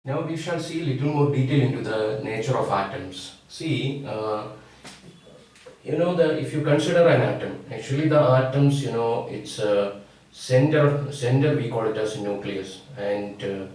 Now we shall see a little more detail into the nature of atoms. See, if you consider an atom, actually the atoms, it's a center we call it as a nucleus, and the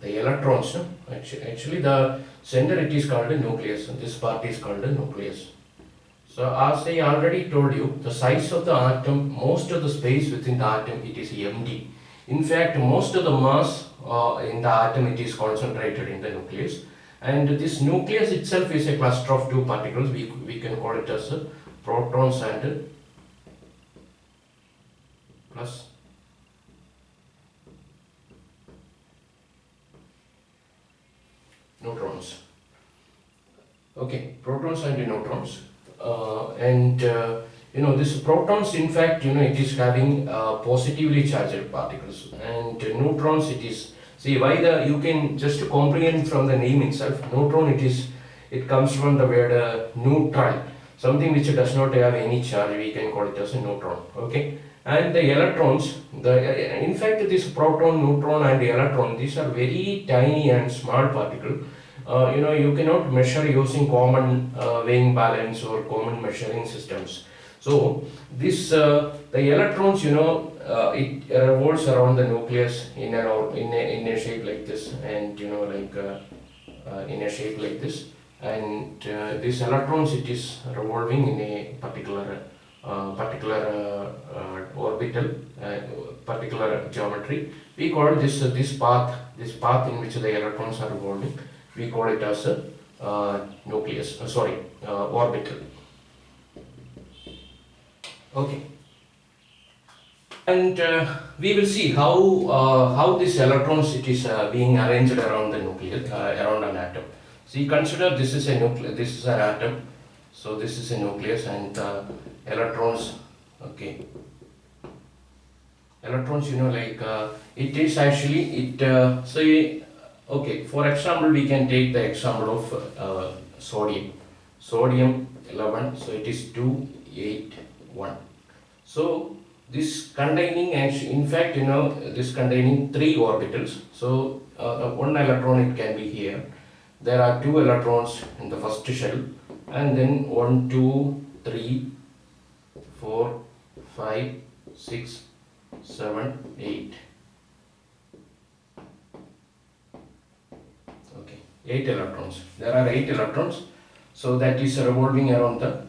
electrons, no? Actually the center it is called a nucleus, and this part is called a nucleus. So as I already told you, the size of the atom, most of the space within the atom, it is empty. In fact, most of the mass in the atom, it is concentrated in the nucleus. And this nucleus itself is a cluster of two particles. We can call it as protons and plus neutrons. Okay, protons and neutrons. This protons, in fact, it is having positively charged particles, and neutrons, it is, see why you can just comprehend from the name itself. Neutron, it comes from the word neutral, something which does not have any charge, we can call it as a neutron. Okay, and the electrons, in fact this proton, neutron and the electron, these are very tiny and small particles. You cannot measure using common weighing balance or common measuring systems. So this the electrons, it revolves around the nucleus in a shape like this, and in a shape like this, and these electrons, it is revolving in a particular orbital, particular geometry. We call this path in which the electrons are revolving, we call it as a orbital. Okay, and we will see how these electrons, it is being arranged around the nucleus, around an atom. See, consider this is a nucleus, this is an atom. So this is a nucleus, and electrons. Okay, electrons, it is actually okay, for example, we can take the example of sodium 11, so it is 281. So this containing, actually, in fact, this containing 3 orbitals. So one electron, it can be here. There are 2 electrons in the first shell, and then 1, 2, 3, 4, 5, 6, 7, 8. Okay, 8 electrons. There are 8 electrons. So that is revolving around the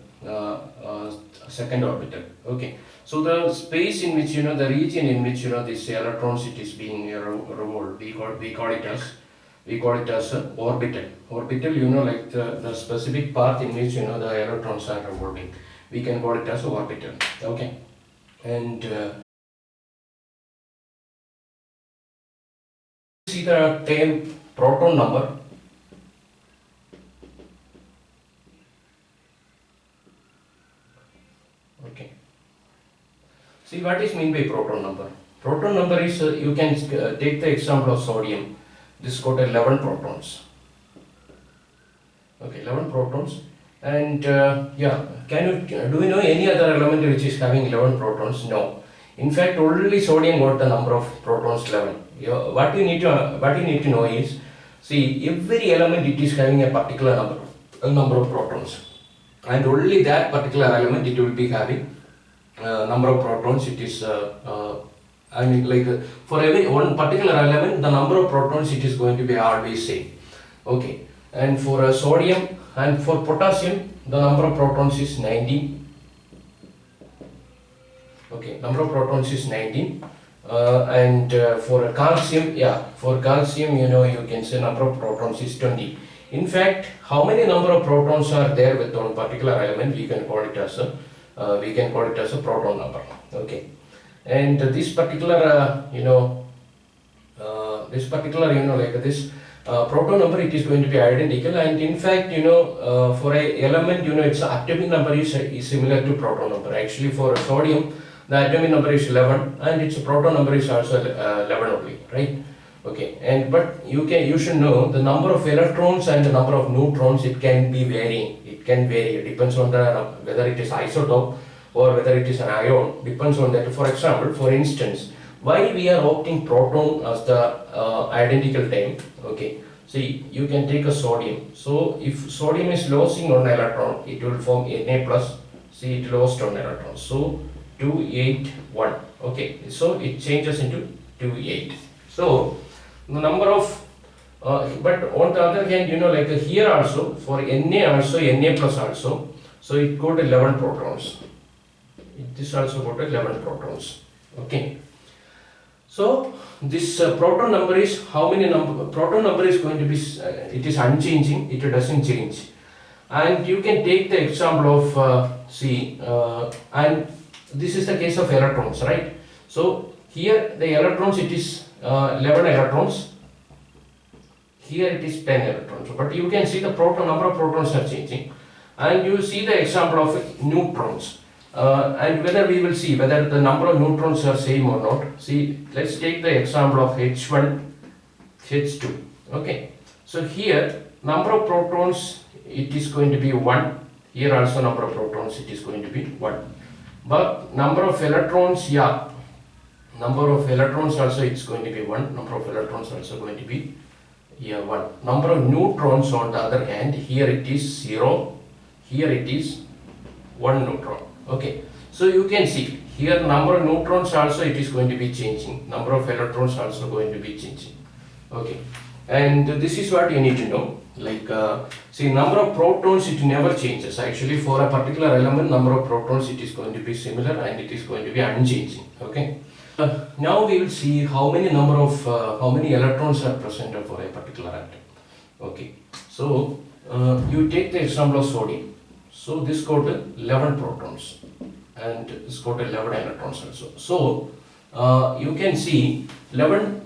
second orbital. Okay. So the space in which, the region in which, this electrons, it is being revolved, we call it as a orbital. Orbital, like the specific path in which, the electrons are revolving, we can call it as orbital. Okay, and see the term proton number. Okay, see what is mean by proton number. Proton number is, you can take the example of sodium. This got 11 protons. Okay, 11 protons. And do you know any other element which is having 11 protons? No. In fact, only sodium got the number of protons 11. What you need to know is, see, every element, it is having a particular number of protons, and only that particular element, it will be having number of protons. It is for every one particular element, the number of protons, it is going to be always same. Okay, and for sodium and for potassium, the number of protons is 19. Okay, number of protons is 19. And for calcium, you can say number of protons is 20. In fact, how many number of protons are there with one particular element, we can call it as a proton number. Okay, and this particular proton number, it is going to be identical, and in fact, for a element, its atomic number is similar to proton number. Actually, for sodium, the atomic number is 11, and its proton number is also 11 only, right? Okay, and but you should know the number of electrons and the number of neutrons, it can be varying. It can vary. It depends on whether it is isotope or whether it is an ion. Depends on that. For example, for instance, why we are opting proton as the identical term? Okay, see, you can take a sodium. So if sodium is losing one electron, it will form Na plus. See, it lost one electron. So 281. Okay, so it changes into 28. So the number of but on the other hand, like here also for Na also, Na plus also, so it got 11 protons. This also got 11 protons. Okay. So this proton number is how many number? Proton number is going to be it is unchanging. It doesn't change. And you can take the example of and this is the case of electrons, right? So here the electrons, it is 11 electrons. Here it is 10 electrons. But you can see the proton number of protons are changing. And you see the example of neutrons. And whether we will see whether the number of neutrons are same or not. See, let's take the example of H1, H2. Okay. So here number of protons, it is going to be 1. Here also number of protons, it is going to be 1. But number of electrons, yeah, number of electrons also it's going to be 1. Number of electrons also going to be 1. Number of neutrons on the other hand, here it is 0. Here it is 1 neutron. Okay, so you can see here number of neutrons also it is going to be changing. Number of electrons also going to be changing. Okay, and this is what you need to know. Like see, number of protons it never changes. Actually, for a particular element, number of protons it is going to be similar and it is going to be unchanging. Okay. Now we will see how many electrons are present for a particular atom. Okay, so you take the example of sodium. So this got 11 protons and this got 11 electrons also. So you can see 11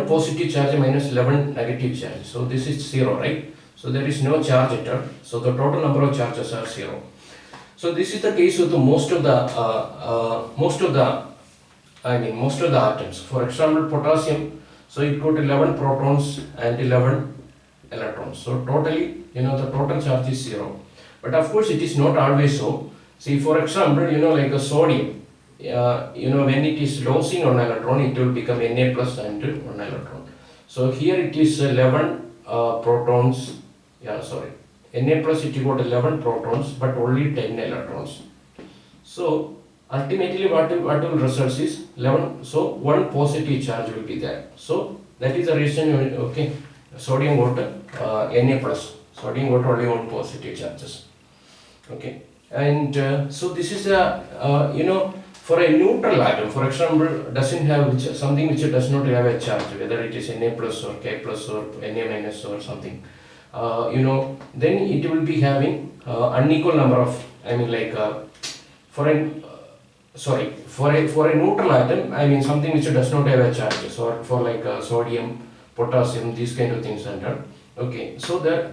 positive charge minus 11 negative charge. So this is 0, right? So there is no charge at all. So the total number of charges are 0. So this is the case with most of the atoms. For example, potassium, so it got 11 protons and 11 electrons. So totally, the total charge is 0. But of course, it is not always so. See, for example, like a sodium, when it is losing one electron, it will become Na plus and 1 electron. So here it is 11 protons. Na plus it got 11 protons, but only 10 electrons. So ultimately, what will result is 11. So one positive charge will be there. So that is the reason. Okay, sodium got Na plus. Sodium got only one positive charges. Okay, and so this is a for a neutral atom, for example, doesn't have something which does not have a charge, whether it is Na plus or K plus or Na minus or something. Then it will be having unequal number of. For a neutral atom, something which does not have a charge. So for like sodium, potassium, these kind of things under. Okay, so the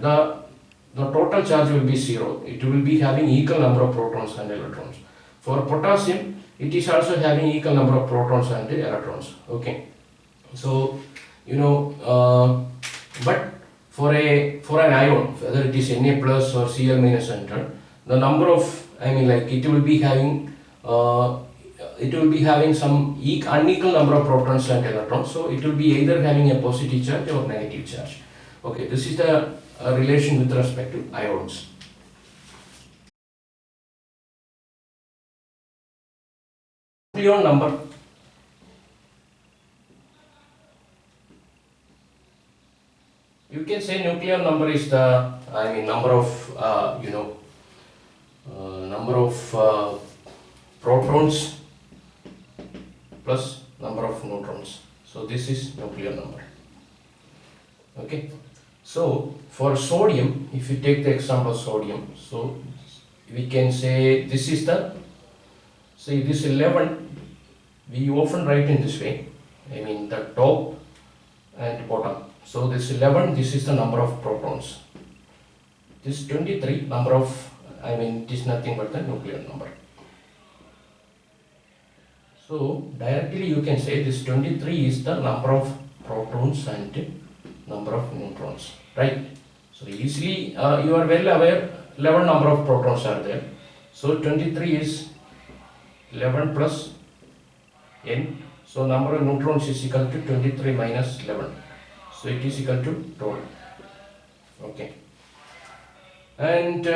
total charge will be 0. It will be having equal number of protons and electrons. For potassium, it is also having equal number of protons and electrons. Okay, so but for an ion, whether it is Na plus or Cl minus enter, the number of it will be having some unequal number of protons and electrons. So it will be either having a positive charge or negative charge. Okay, this is the relation with respect to ions. Nucleon number. You can say Nucleon number is the number of protons plus number of neutrons. So this is Nucleon number. Okay. So for sodium, if you take the example of sodium, so we can say this is this 11, we often write in this way, the top and bottom. So this 11, this is the number of protons. This 23, number of, it is nothing but the Nucleon number. So directly you can say this 23 is the number of protons and number of neutrons, right? So easily you are well aware 11 number of protons are there. So 23 is 11 plus n. So number of neutrons is equal to 23 minus 11. So it is equal to 12. Okay. And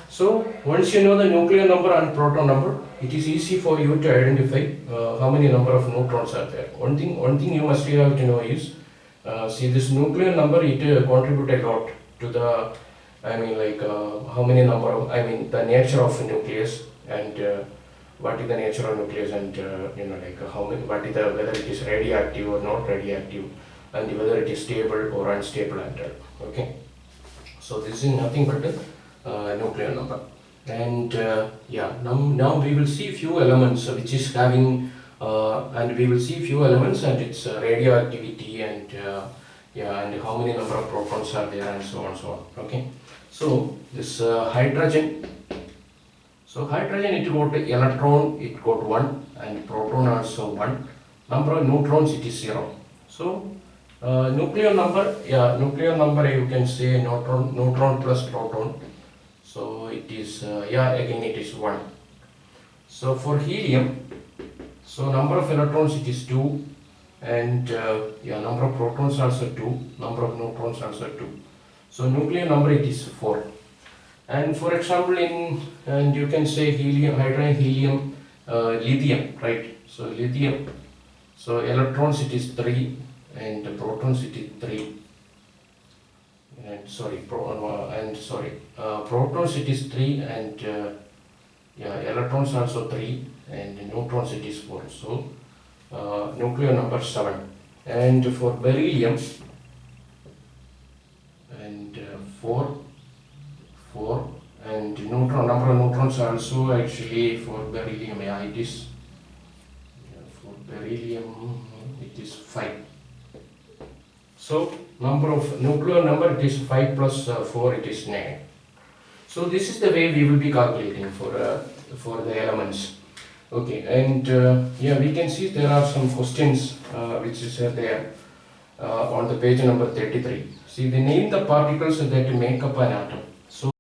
so once you know the nucleon number and proton number, it is easy for you to identify how many number of neutrons are there. One thing you must have to know is, see this nucleon number, it contribute a lot to the, how many number of, the nature of a nucleus, and what is the nature of nucleus, and how many, what is the, whether it is radioactive or not radioactive, and whether it is stable or unstable atom. Okay. So this is nothing but the nucleon number. And now we will see few elements which is having and we will see few elements and its radioactivity, and and how many number of protons are there, and so on so on. Okay. So this hydrogen. So hydrogen, it got electron, it got 1, and proton also 1. Number of neutrons, it is 0. So nucleon number you can say neutron plus proton. So it is again it is 1. So for helium, so number of electrons it is 2, and number of protons also 2, number of neutrons also 2. So nucleon number it is 4. And for example and you can say helium, hydrogen, helium, lithium, right? So lithium, so electrons it is 3, and protons it is 3, and protons it is 3, and electrons also 3, and neutrons it is 4. So nucleon number 7. And for beryllium, and 4, and neutron, number of neutrons also actually for beryllium, it is for beryllium it is 5. So number of nucleon number it is 5 plus 4, it is 9. So this is the way we will be calculating for the elements. Okay, and we can see there are some questions which is there on the page number 33. See, they name the particles that make up an atom. So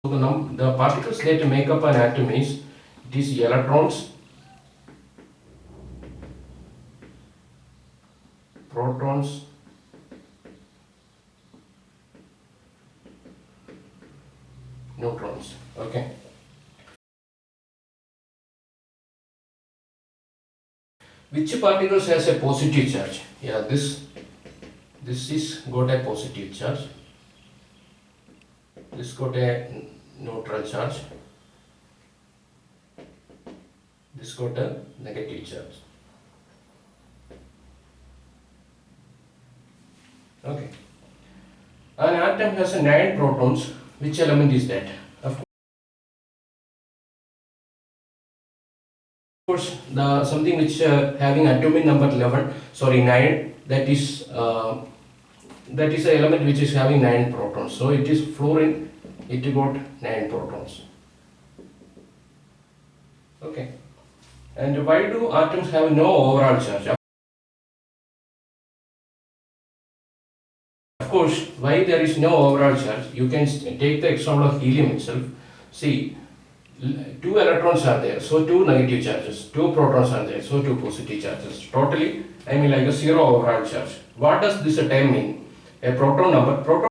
the particles that make up an atom is, it is electrons, protons, neutrons. Okay. Which particles has a positive charge? Yeah, this is got a positive charge. This got a neutral charge. This got a negative charge. Okay. An atom has 9 protons. Which element is that? Of course, the something which having atomic number 9. That is an element which is having 9 protons. So it is fluorine. It got 9 protons. Okay. And why do atoms have no overall charge? Of course, why there is no overall charge? You can take the example of helium itself. See, 2 electrons are there, so 2 negative charges. 2 protons are there, so 2 positive charges. Totally, like a 0 overall charge. What does this term mean? A proton number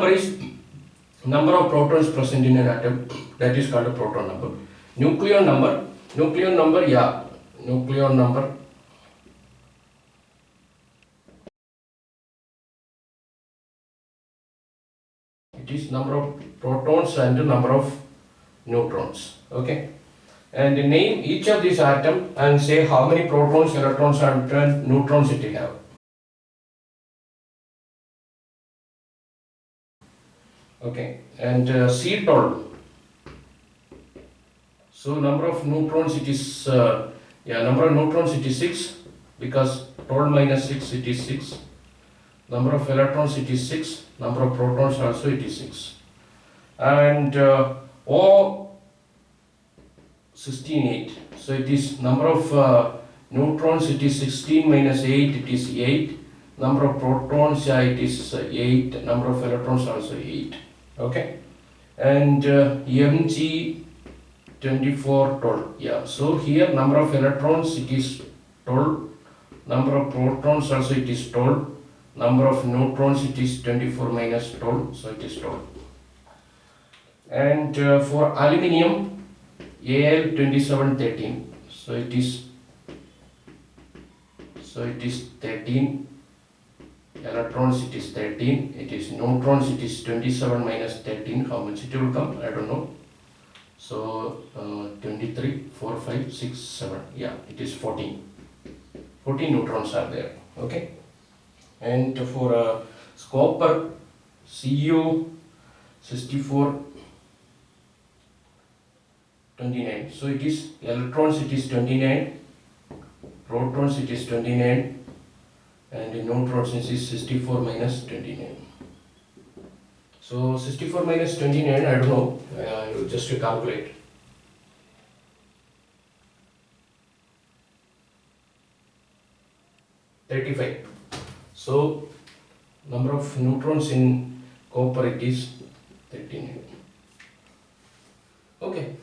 is number of protons present in an atom. That is called a proton number. Nucleon number, it is number of protons and number of neutrons. Okay. And name each of these atoms and say how many protons, electrons and neutrons it have. Okay. And C total. So number of neutrons it is number of neutrons it is 6, because 12 minus 6 it is 6. Number of electrons it is 6. Number of protons also it is 6. And O 16 8. So it is number of neutrons it is 16 minus 8, it is 8. Number of protons it is 8. Number of electrons also 8. Okay. and Mg 24 12. Yeah, so here number of electrons it is 12, number of protons also it is 12, number of neutrons it is 24 minus 12, so it is 12. And for aluminium Al 27 13, so it is 13 electrons, it is 13, it is neutrons, it is 27 minus 13, how much it will come, I don't know. So 23, 4, 5, 6, 7, yeah, it is 14. 14 neutrons are there, okay. And for copper, Cu 64, 29, so it is electrons, it is 29, protons, it is 29, and neutrons is 64 minus 29. So 64 minus 29, I don't know, I will just calculate. $35. So number of neutrons in copper it is 39. Okay.